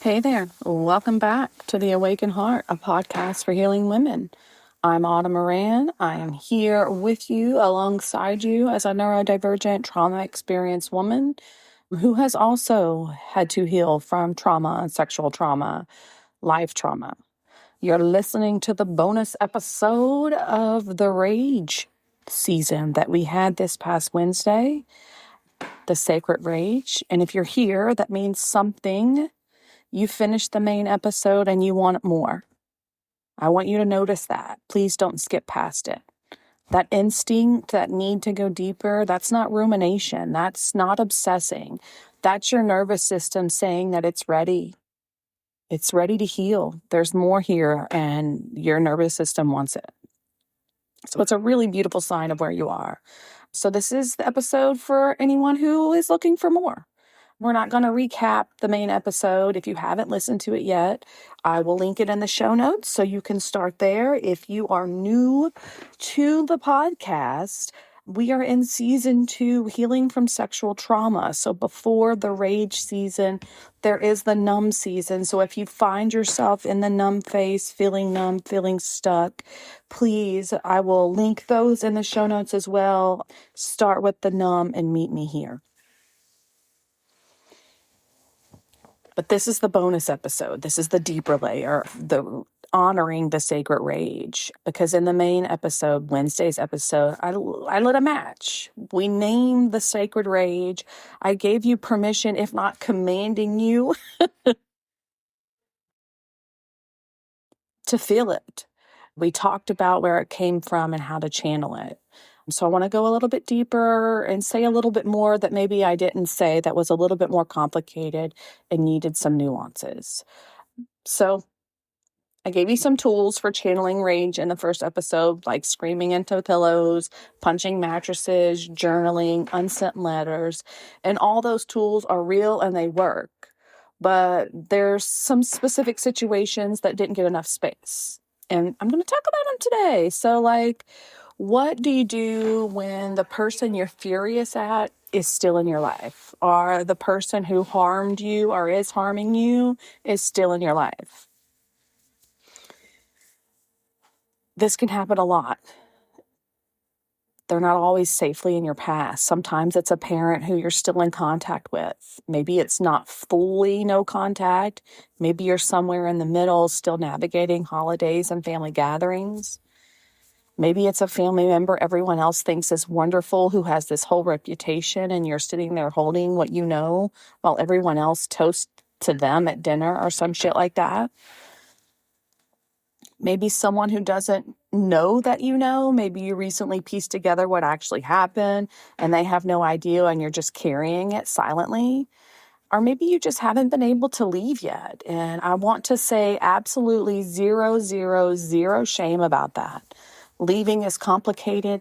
Hey there. Welcome back to The Awakened Heart, a podcast for healing women. I'm Autumn Moran. I am here with you, alongside you, as a neurodivergent, trauma experienced woman who has also had to heal from trauma, sexual trauma, life trauma. You're listening to the bonus episode of the Rage season that we had this past Wednesday, the Sacred Rage. And if you're here, that means something. You finished the main episode and you want more. I want you to notice that. Please don't skip past it. That instinct, that need to go deeper, that's not rumination. That's not obsessing. That's your nervous system saying that it's ready. It's ready to heal. There's more here and your nervous system wants it. So it's a really beautiful sign of where you are. So this is the episode for anyone who is looking for more. We're not going to recap the main episode. If you haven't listened to it yet, I will link it in the show notes so you can start there. If you are new to the podcast, we are in season 2, healing from sexual trauma. So before the rage season, there is the numb season. So if you find yourself in the numb phase, feeling numb, feeling stuck, please, I will link those in the show notes as well. Start with the numb and meet me here. But this is the bonus episode. This is the deeper layer, the honoring the sacred rage. Because in the main episode, Wednesday's episode, I lit a match. We named the sacred rage. I gave you permission, if not commanding you, to feel it. We talked about where it came from and how to channel it. So I want to go a little bit deeper and say a little bit more that maybe I didn't say, that was a little bit more complicated and needed some nuances. So I gave you some tools for channeling rage in the first episode, like screaming into pillows, punching mattresses, journaling, unsent letters, and all those tools are real and they work. But there's some specific situations that didn't get enough space. And I'm going to talk about them today. So, what do you do when the person you're furious at is still in your life? Or the person who harmed you or is harming you is still in your life? This can happen a lot. They're not always safely in your past. Sometimes it's a parent who you're still in contact with. Maybe it's not fully no contact. Maybe you're somewhere in the middle, still navigating holidays and family gatherings. Maybe it's a family member everyone else thinks is wonderful, who has this whole reputation, and you're sitting there holding what you know while everyone else toasts to them at dinner or some shit like that. Maybe someone who doesn't know that you know. Maybe you recently pieced together what actually happened and they have no idea and you're just carrying it silently. Or maybe you just haven't been able to leave yet. And I want to say absolutely zero shame about that. Leaving is complicated.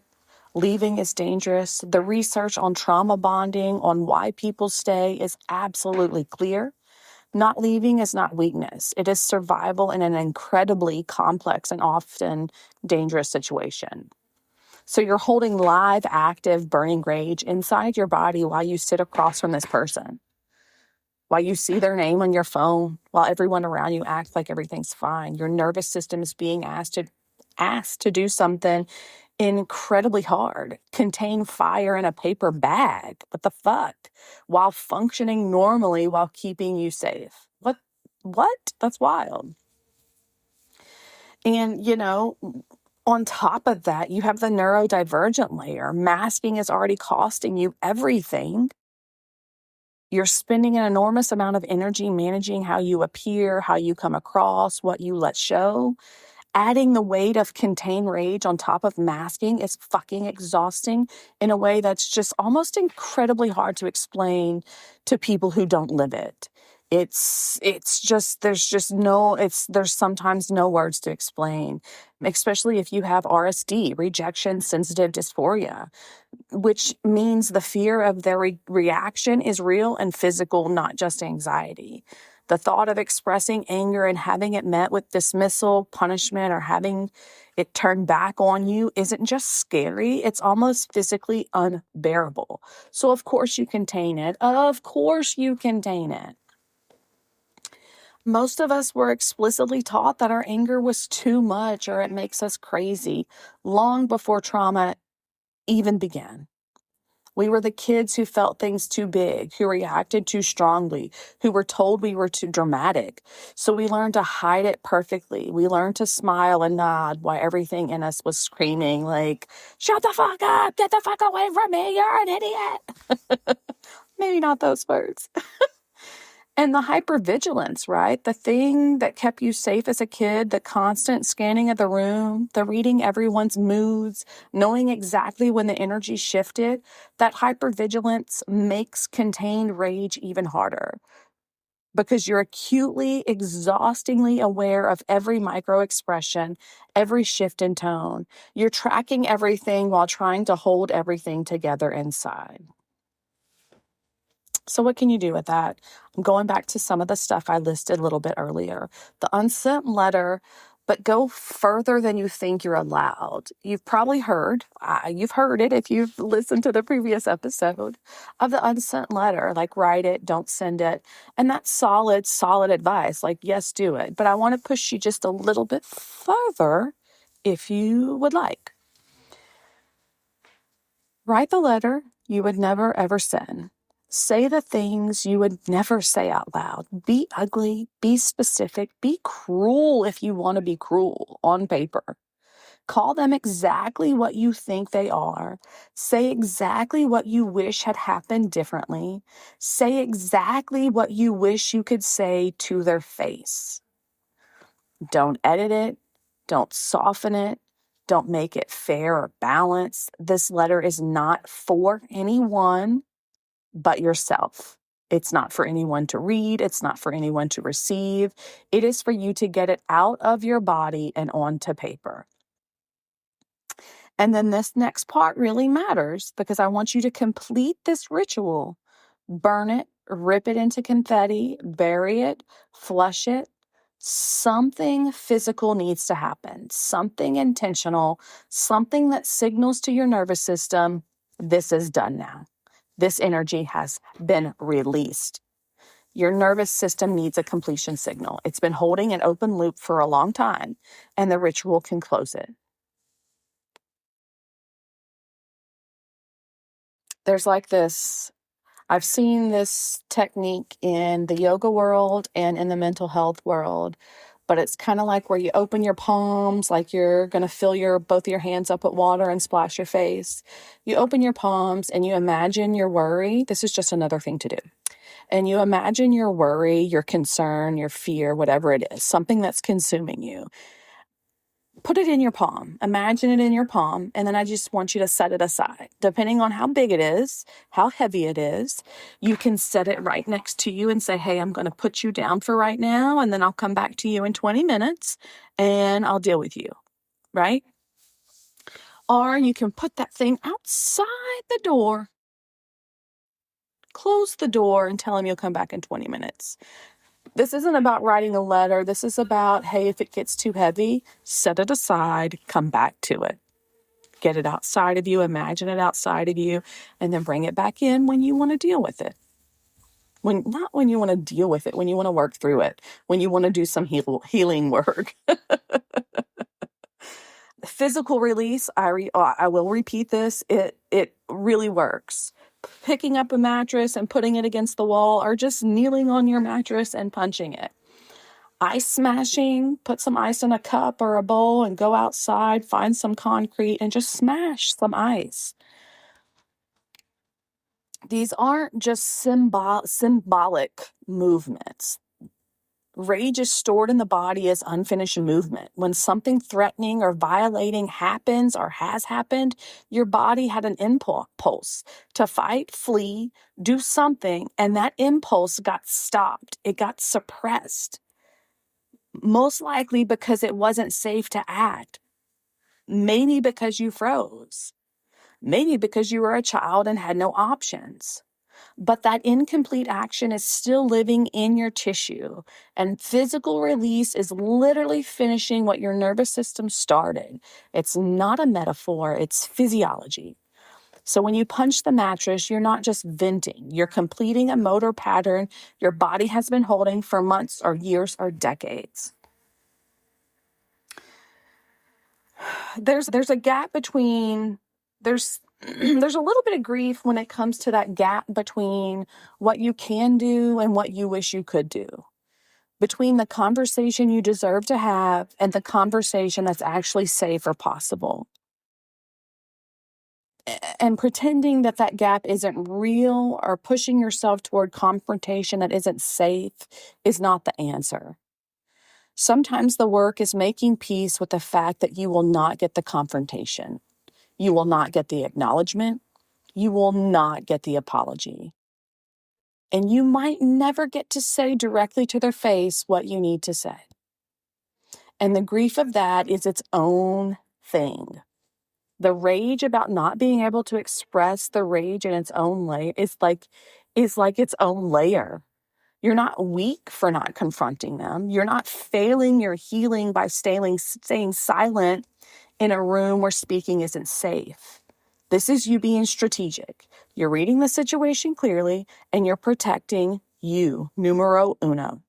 Leaving is dangerous. The research on trauma bonding, on why people stay, is absolutely clear. Not leaving is not weakness. It is survival in an incredibly complex and often dangerous situation. So you're holding live, active, burning rage inside your body while you sit across from this person, while you see their name on your phone, while everyone around you acts like everything's fine. Your nervous system is being asked to do something incredibly hard. Contain fire in a paper bag. What the fuck? While functioning normally while keeping you safe. What? That's wild. And, on top of that, you have the neurodivergent layer. Masking is already costing you everything. You're spending an enormous amount of energy managing how you appear, how you come across, what you let show. Adding the weight of contained rage on top of masking is fucking exhausting in a way that's just almost incredibly hard to explain to people who don't live it. There's sometimes no words to explain, especially if you have RSD, rejection sensitive dysphoria, which means the fear of their reaction is real and physical, not just anxiety. The thought of expressing anger and having it met with dismissal, punishment, or having it turned back on you isn't just scary, it's almost physically unbearable. So of course you contain it. Of course you contain it. Most of us were explicitly taught that our anger was too much or it makes us crazy long before trauma even began. We were the kids who felt things too big, who reacted too strongly, who were told we were too dramatic. So we learned to hide it perfectly. We learned to smile and nod while everything in us was screaming like, shut the fuck up, get the fuck away from me, you're an idiot. Maybe not those words. And the hypervigilance, right? The thing that kept you safe as a kid, the constant scanning of the room, the reading everyone's moods, knowing exactly when the energy shifted, that hypervigilance makes contained rage even harder because you're acutely, exhaustingly aware of every micro expression, every shift in tone. You're tracking everything while trying to hold everything together inside. So what can you do with that? I'm going back to some of the stuff I listed a little bit earlier. The unsent letter, but go further than you think you're allowed. You've probably heard, you've heard it if you've listened to the previous episode of the unsent letter, like write it, don't send it. And that's solid advice. Like, yes, do it. But I want to push you just a little bit further if you would like. Write the letter you would never ever send. Say the things you would never say out loud. Be ugly, be specific, be cruel if you want to be cruel on paper. Call them exactly what you think they are. Say exactly what you wish had happened differently. Say exactly what you wish you could say to their face. Don't edit it. Don't soften it. Don't make it fair or balanced. This letter is not for anyone but yourself. It's not for anyone to read. It's not for anyone to receive. It is for you to get it out of your body and onto paper. And then this next part really matters because I want you to complete this ritual. Burn it, rip it into confetti, bury it, flush it. Something physical needs to happen, something intentional, something that signals to your nervous system, this is done now. This energy has been released. Your nervous system needs a completion signal. It's been holding an open loop for a long time, and the ritual can close it. There's like this, I've seen this technique in the yoga world and in the mental health world, but it's kind of like where you open your palms, like you're going to fill both your hands up with water and splash your face. You open your palms and you imagine your worry. This is just another thing to do. And you imagine your worry, your concern, your fear, whatever it is, something that's consuming you. Put it in your palm. Imagine it in your palm. And then I just want you to set it aside. Depending on how big it is, how heavy it is, you can set it right next to you and say, hey, I'm going to put you down for right now. And then I'll come back to you in 20 minutes and I'll deal with you. Right? Or you can put that thing outside the door. Close the door and tell him you'll come back in 20 minutes. This isn't about writing a letter. This is about, hey, if it gets too heavy, set it aside, come back to it. Get it outside of you, imagine it outside of you, and then bring it back in when you want to deal with it. Not when you want to deal with it, when you want to work through it, when you want to do some healing work. Physical release, I will repeat this, it really works. Picking up a mattress and putting it against the wall, or just kneeling on your mattress and punching it. Ice smashing, put some ice in a cup or a bowl and go outside, find some concrete and just smash some ice. These aren't just symbolic movements. Rage is stored in the body as unfinished movement. When something threatening or violating happens or has happened, your body had an impulse to fight, flee, do something, and that impulse got stopped. It got suppressed. Most likely because it wasn't safe to act. Maybe because you froze. Maybe because you were a child and had no options. But that incomplete action is still living in your tissue. And physical release is literally finishing what your nervous system started. It's not a metaphor, it's physiology. So when you punch the mattress, you're not just venting, you're completing a motor pattern your body has been holding for months or years or decades. There's a gap between, there's there's a little bit of grief when it comes to that gap between what you can do and what you wish you could do. Between the conversation you deserve to have and the conversation that's actually safe or possible. And pretending that that gap isn't real or pushing yourself toward confrontation that isn't safe is not the answer. Sometimes the work is making peace with the fact that you will not get the confrontation. You will not get the acknowledgement. You will not get the apology. And you might never get to say directly to their face what you need to say. And the grief of that is its own thing. The rage about not being able to express the rage in its own layer is like its own layer. You're not weak for not confronting them. You're not failing your healing by staying silent in a room where speaking isn't safe. This is you being strategic. You're reading the situation clearly and you're protecting you, numero uno.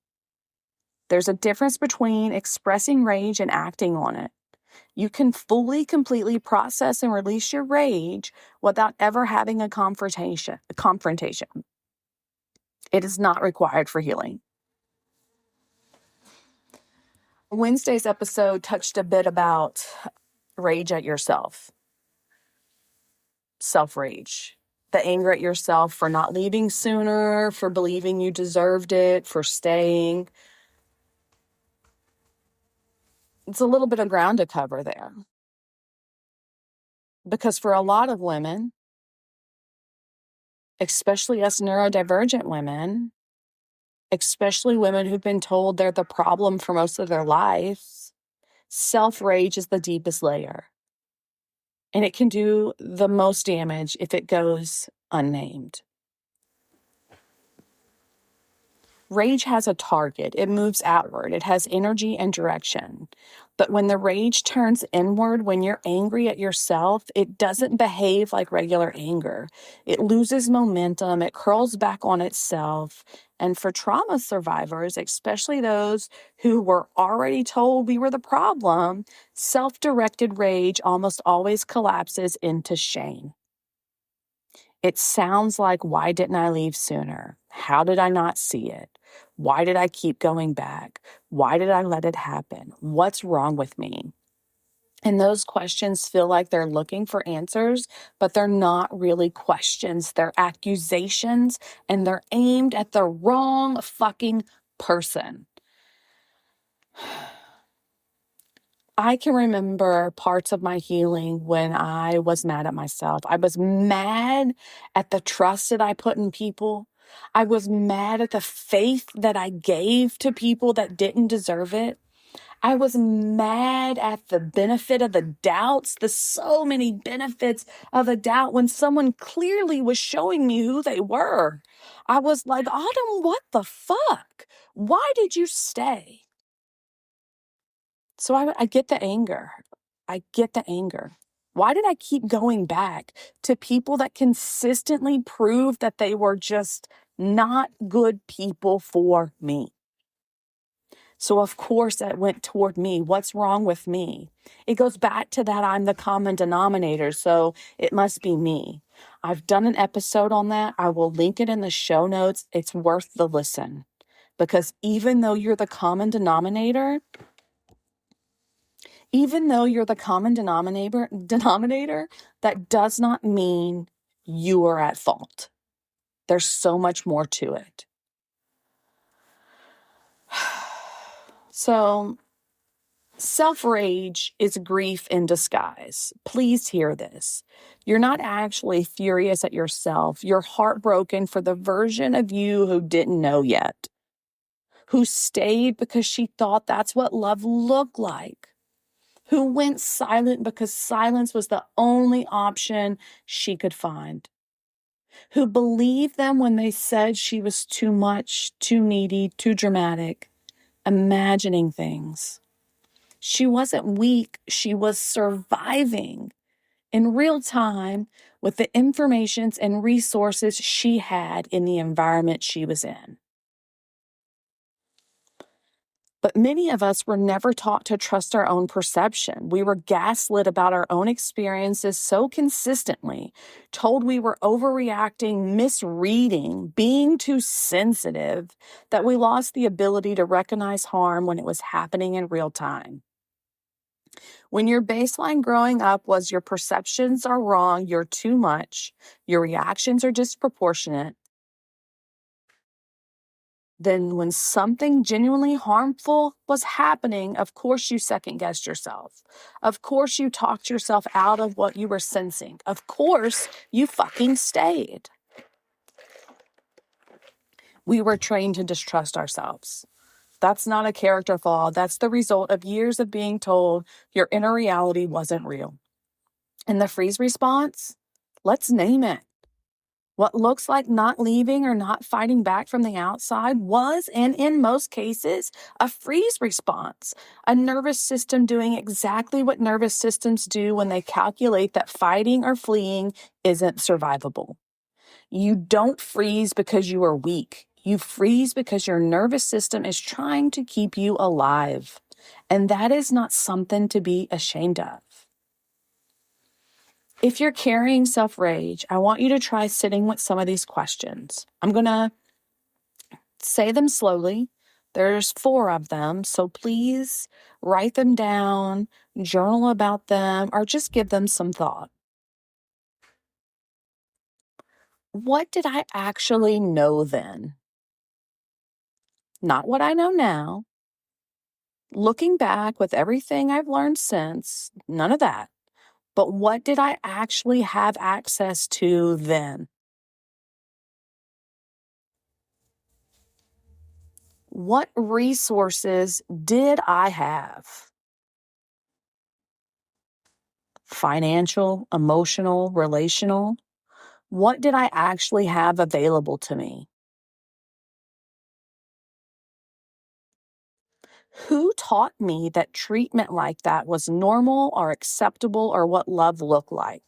There's a difference between expressing rage and acting on it. You can fully, completely process and release your rage without ever having a confrontation. It is not required for healing. Wednesday's episode touched a bit about rage at yourself, self-rage, the anger at yourself for not leaving sooner, for believing you deserved it, for staying. It's a little bit of ground to cover there. Because for a lot of women, especially us neurodivergent women, especially women who've been told they're the problem for most of their lives, self-rage is the deepest layer. And it can do the most damage if it goes unnamed. Rage has a target. It moves outward. It has energy and direction. But when the rage turns inward, when you're angry at yourself, it doesn't behave like regular anger. It loses momentum. It curls back on itself. And for trauma survivors, especially those who were already told we were the problem, self-directed rage almost always collapses into shame. It sounds like, why didn't I leave sooner? How did I not see it? Why did I keep going back? Why did I let it happen? What's wrong with me? And those questions feel like they're looking for answers, but they're not really questions. They're accusations, and they're aimed at the wrong fucking person. I can remember parts of my healing when I was mad at myself. I was mad at the trust that I put in people. I was mad at the faith that I gave to people that didn't deserve it. I was mad at the benefit of the doubts, the so many benefits of a doubt when someone clearly was showing me who they were. I was like, Autumn, what the fuck? Why did you stay? So I get the anger. I get the anger. Why did I keep going back to people that consistently proved that they were just not good people for me? So of course that went toward me. What's wrong with me? It goes back to that I'm the common denominator, so it must be me. I've done an episode on that. I will link it in the show notes. It's worth the listen. Because even though you're the common denominator, that does not mean you are at fault. There's so much more to it. So, self-rage is grief in disguise. Please hear this. You're not actually furious at yourself. You're heartbroken for the version of you who didn't know yet, who stayed because she thought that's what love looked like, who went silent because silence was the only option she could find, who believed them when they said she was too much, too needy, too dramatic, imagining things. She wasn't weak. She was surviving. in real time with the informations and resources she had in the environment she was in. But many of us were never taught to trust our own perception. We were gaslit about our own experiences so consistently, told we were overreacting, misreading, being too sensitive, that we lost the ability to recognize harm when it was happening in real time. When your baseline growing up was your perceptions are wrong, you're too much, your reactions are disproportionate, then when something genuinely harmful was happening, of course you second guessed yourself. Of course you talked yourself out of what you were sensing. Of course you fucking stayed. We were trained to distrust ourselves. That's not a character flaw. That's the result of years of being told your inner reality wasn't real. And the freeze response? Let's name it. What looks like not leaving or not fighting back from the outside was, and in most cases, a freeze response, a nervous system doing exactly what nervous systems do when they calculate that fighting or fleeing isn't survivable. You don't freeze because you are weak. You freeze because your nervous system is trying to keep you alive. And that is not something to be ashamed of. If you're carrying self-rage, I want you to try sitting with some of these questions. I'm going to say them slowly. There's 4 of them, so please write them down, journal about them, or just give them some thought. What did I actually know then? Not what I know now. Looking back with everything I've learned since, none of that. But what did I actually have access to then? What resources did I have? Financial, emotional, relational? What did I actually have available to me? Who taught me that treatment like that was normal or acceptable or what love looked like?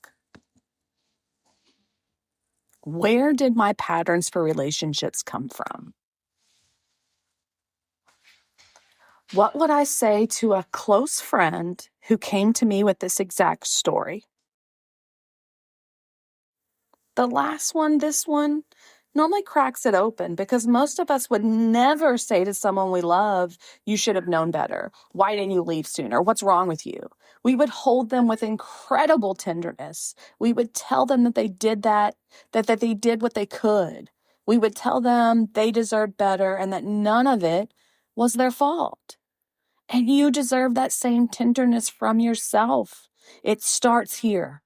Where did my patterns for relationships come from? What would I say to a close friend who came to me with this exact story? The last one, this one, normally cracks it open because most of us would never say to someone we love, you should have known better. Why didn't you leave sooner? What's wrong with you? We would hold them with incredible tenderness. We would tell them that they did that they did what they could. We would tell them they deserved better and that none of it was their fault. And you deserve that same tenderness from yourself. It starts here.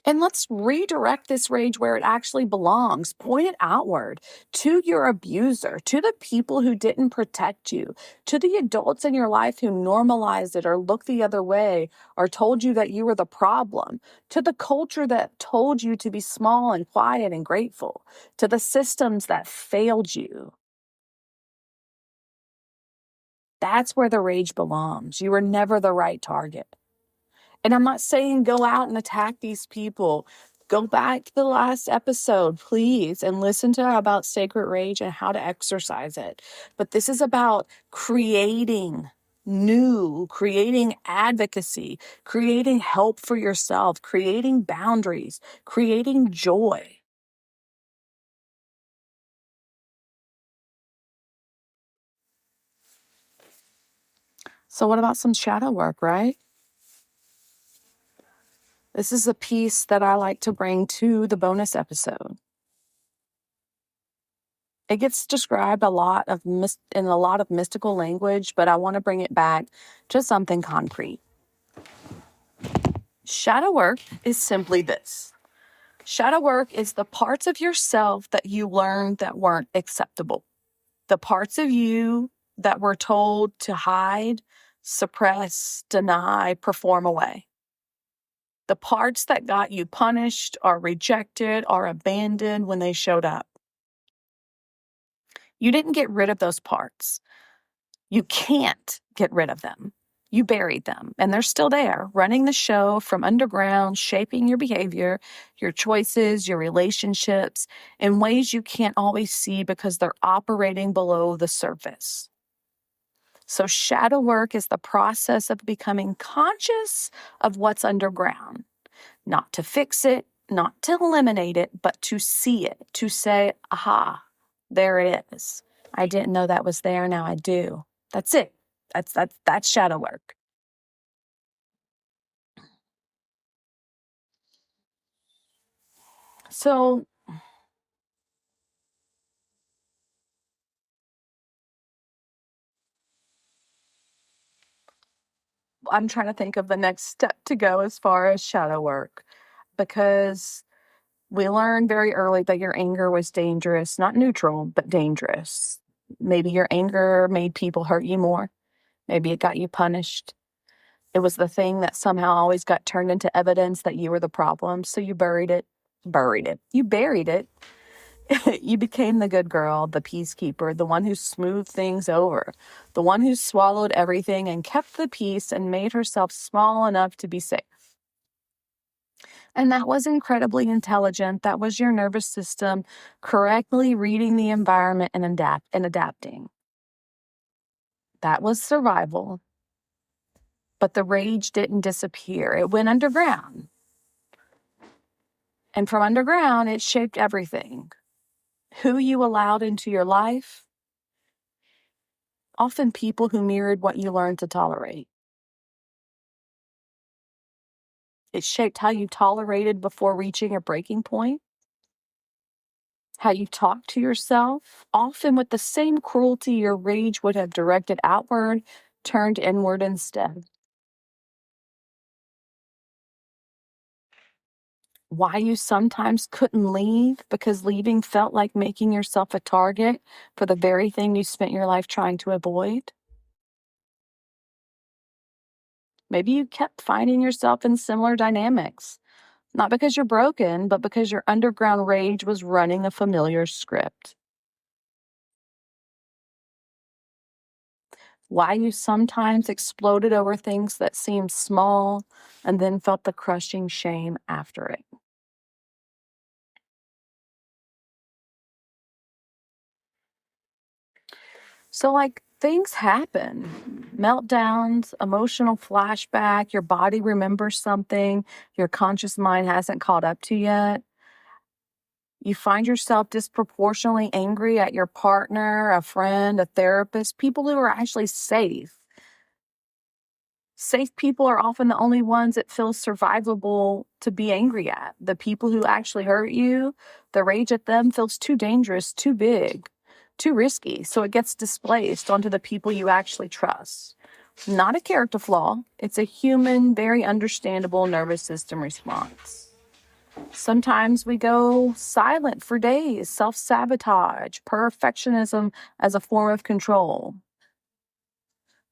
And let's redirect this rage where it actually belongs. Point it outward to your abuser, to the people who didn't protect you, to the adults in your life who normalized it or looked the other way or told you that you were the problem, to the culture that told you to be small and quiet and grateful, to the systems that failed you. That's where the rage belongs. You were never the right target. And I'm not saying go out and attack these people. Go back to the last episode, please, and listen to about sacred rage and how to exercise it. But this is about creating creating advocacy, creating help for yourself, creating boundaries, creating joy. So what about some shadow work, right? This is a piece that I like to bring to the bonus episode. It gets described a lot of in a lot of mystical language, but I want to bring it back to something concrete. Shadow work is simply this. Shadow work is the parts of yourself that you learned that weren't acceptable. The parts of you that were told to hide, suppress, deny, perform away. The parts that got you punished or rejected or abandoned when they showed up. You didn't get rid of those parts. You can't get rid of them. You buried them, and they're still there, running the show from underground, shaping your behavior, your choices, your relationships in ways you can't always see because they're operating below the surface. So shadow work is the process of becoming conscious of what's underground, not to fix it, not to eliminate it, but to see it, to say, aha, there it is. I didn't know that was there. Now I do. That's it. That's shadow work. So I'm trying to think of the next step to go as far as shadow work, because we learned very early that your anger was dangerous, not neutral, but dangerous. Maybe your anger made people hurt you more. Maybe it got you punished. It was the thing that somehow always got turned into evidence that you were the problem. So you buried it. You buried it. You became the good girl, the peacekeeper, the one who smoothed things over, the one who swallowed everything and kept the peace and made herself small enough to be safe. And that was incredibly intelligent. That was your nervous system correctly reading the environment and adapting. That was survival. But the rage didn't disappear. It went underground. And from underground, it shaped everything. Who you allowed into your life, often people who mirrored what you learned to tolerate. It shaped how you tolerated before reaching a breaking point, how you talked to yourself, often with the same cruelty your rage would have directed outward, turned inward instead. Why you sometimes couldn't leave because leaving felt like making yourself a target for the very thing you spent your life trying to avoid. Maybe you kept finding yourself in similar dynamics, not because you're broken, but because your underground rage was running a familiar script. Why you sometimes exploded over things that seemed small and then felt the crushing shame after it. So, like, things happen, meltdowns, emotional flashback, your body remembers something your conscious mind hasn't caught up to yet. You find yourself disproportionately angry at your partner, a friend, a therapist, people who are actually safe. Safe people are often the only ones it feels survivable to be angry at. The people who actually hurt you, the rage at them feels too dangerous, too big, too risky. So it gets displaced onto the people you actually trust. Not a character flaw. It's a human, very understandable nervous system response. Sometimes we go silent for days, self-sabotage, perfectionism as a form of control,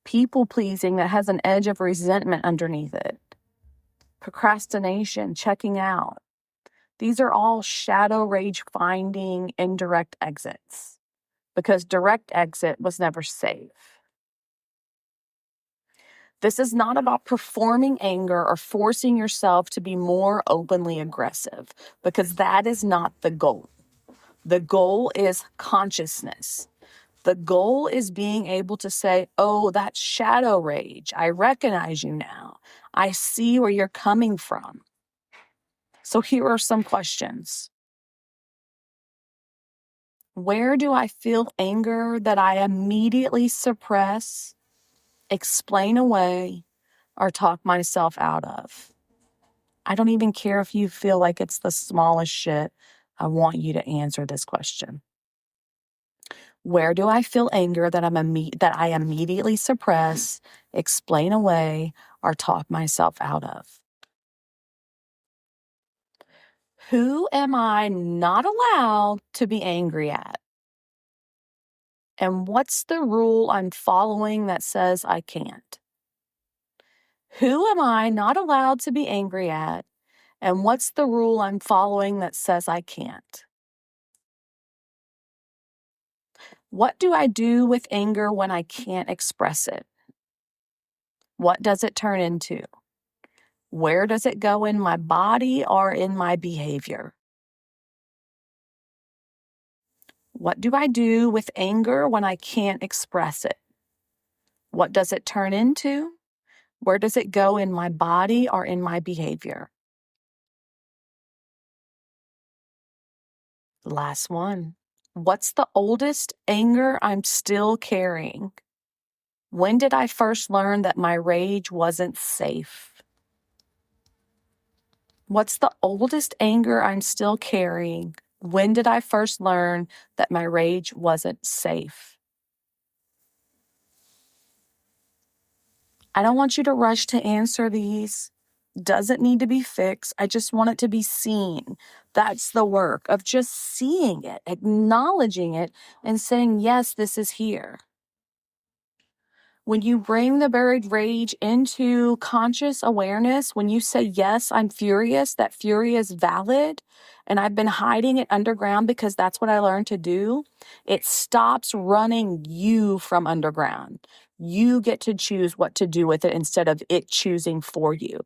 people-pleasing that has an edge of resentment underneath it, procrastination, checking out. These are all shadow rage finding indirect exits because direct exit was never safe. This is not about performing anger or forcing yourself to be more openly aggressive, because that is not the goal. The goal is consciousness. The goal is being able to say, oh, that's shadow rage. I recognize you now. I see where you're coming from. So here are some questions. Where do I feel anger that I immediately suppress, explain away, or talk myself out of? I don't even care if you feel like it's the smallest shit. I want you to answer this question. Where do I feel anger that I immediately suppress, explain away, or talk myself out of? Who am I not allowed to be angry at? And what's the rule I'm following that says I can't? Who am I not allowed to be angry at? And what's the rule I'm following that says I can't? What do I do with anger when I can't express it? What does it turn into? Where does it go in my body or in my behavior? What do I do with anger when I can't express it? What does it turn into? Where does it go in my body or in my behavior? Last one. What's the oldest anger I'm still carrying? When did I first learn that my rage wasn't safe? What's the oldest anger I'm still carrying? When did I first learn that my rage wasn't safe? I don't want you to rush to answer these. Doesn't need to be fixed. I just want it to be seen. That's the work of just seeing it, acknowledging it, and saying, yes, this is here. When you bring the buried rage into conscious awareness, when you say, yes, I'm furious, that fury is valid, and I've been hiding it underground because that's what I learned to do, it stops running you from underground. You get to choose what to do with it instead of it choosing for you.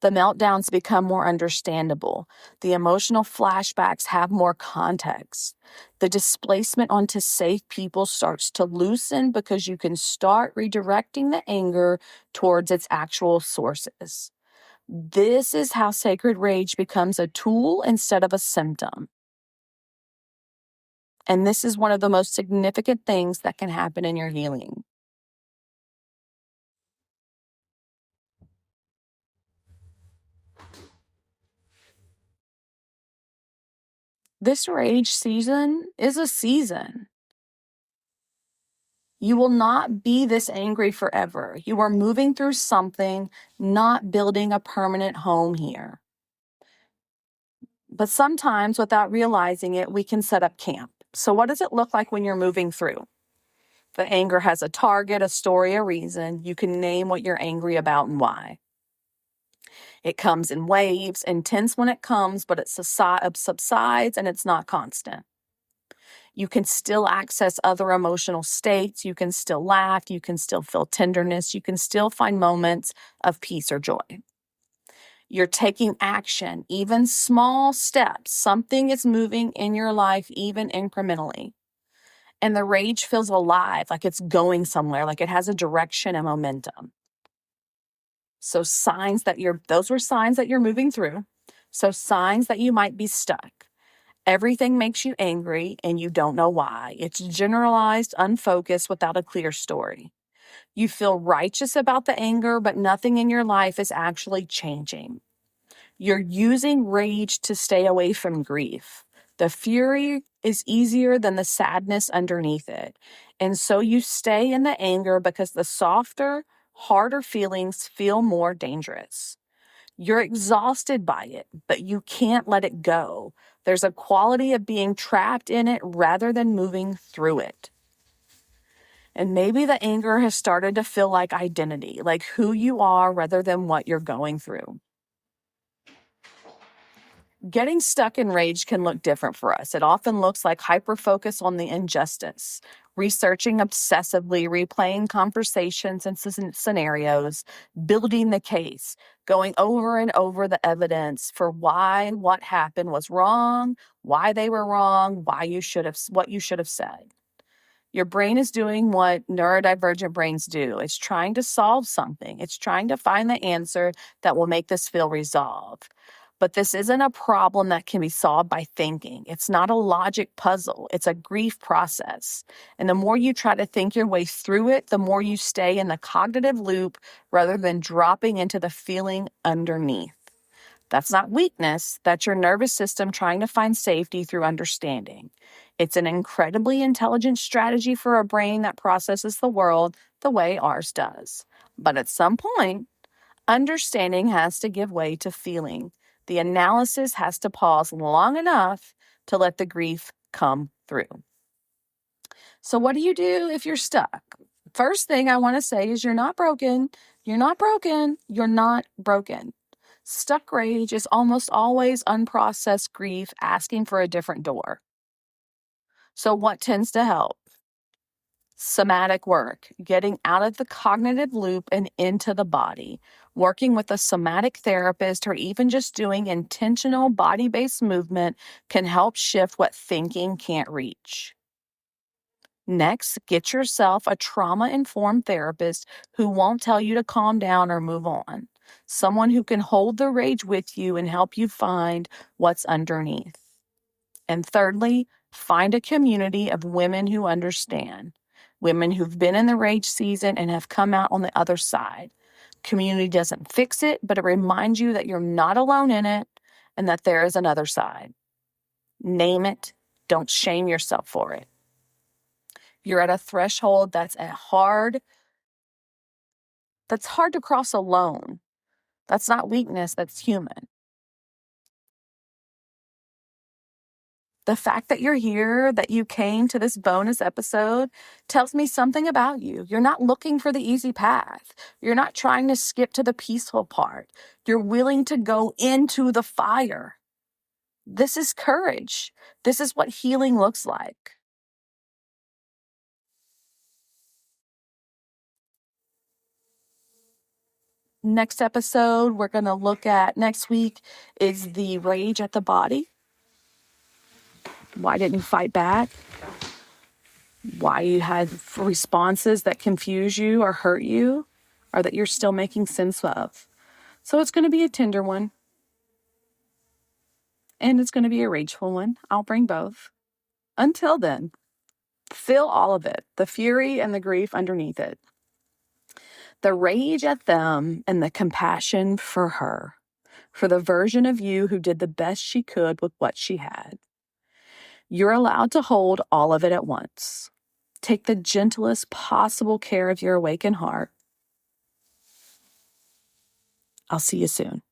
The meltdowns become more understandable. The emotional flashbacks have more context. The displacement onto safe people starts to loosen because you can start redirecting the anger towards its actual sources. This is how sacred rage becomes a tool instead of a symptom. And this is one of the most significant things that can happen in your healing. This rage season is a season. You will not be this angry forever. You are moving through something, not building a permanent home here. But sometimes, without realizing it, we can set up camp. So what does it look like when you're moving through? The anger has a target, a story, a reason. You can name what you're angry about and why. It comes in waves, intense when it comes, but it subsides and it's not constant. You can still access other emotional states. You can still laugh. You can still feel tenderness. You can still find moments of peace or joy. You're taking action, even small steps. Something is moving in your life, even incrementally. And the rage feels alive, like it's going somewhere, like it has a direction and momentum. So those were signs that you're moving through. So signs that you might be stuck. Everything makes you angry and you don't know why. It's generalized, unfocused, without a clear story. You feel righteous about the anger, but nothing in your life is actually changing. You're using rage to stay away from grief. The fury is easier than the sadness underneath it. And so you stay in the anger because the softer, harder feelings feel more dangerous. You're exhausted by it, but you can't let it go. There's a quality of being trapped in it rather than moving through it. And maybe the anger has started to feel like identity, like who you are rather than what you're going through. Getting stuck in rage can look different for us. It often looks like hyper-focus on the injustice, researching obsessively, replaying conversations and scenarios, building the case, going over and over the evidence for why what happened was wrong, why they were wrong, what you should have said. Your brain is doing what neurodivergent brains do. It's trying to solve something. It's trying to find the answer that will make this feel resolved. But this isn't a problem that can be solved by thinking. It's not a logic puzzle. It's a grief process. And the more you try to think your way through it, the more you stay in the cognitive loop rather than dropping into the feeling underneath. That's not weakness. That's your nervous system trying to find safety through understanding. It's an incredibly intelligent strategy for a brain that processes the world the way ours does. But at some point, understanding has to give way to feeling. The analysis has to pause long enough to let the grief come through. So what do you do if you're stuck? First thing I want to say is you're not broken. You're not broken. You're not broken. Stuck rage is almost always unprocessed grief asking for a different door. So what tends to help? Somatic work, getting out of the cognitive loop and into the body, working with a somatic therapist, or even just doing intentional body-based movement can help shift what thinking can't reach. Next, get yourself a trauma-informed therapist who won't tell you to calm down or move on. Someone who can hold the rage with you and help you find what's underneath. And thirdly, find a community of women who understand, women who've been in the rage season and have come out on the other side. Community doesn't fix it, but it reminds you that you're not alone in it and that there is another side. Name it. Don't shame yourself for it. You're at a threshold that's hard to cross alone. That's not weakness, that's human. The fact that you're here, that you came to this bonus episode, tells me something about you. You're not looking for the easy path. You're not trying to skip to the peaceful part. You're willing to go into the fire. This is courage. This is what healing looks like. Next episode, we're going to look at next week is the rage at the body. Why didn't you fight back? Why you had responses that confuse you or hurt you, or that you're still making sense of. So it's going to be a tender one. And it's going to be a rageful one. I'll bring both. Until then, feel all of it, the fury and the grief underneath it. The rage at them and the compassion for her, for the version of you who did the best she could with what she had. You're allowed to hold all of it at once. Take the gentlest possible care of your awakened heart. I'll see you soon.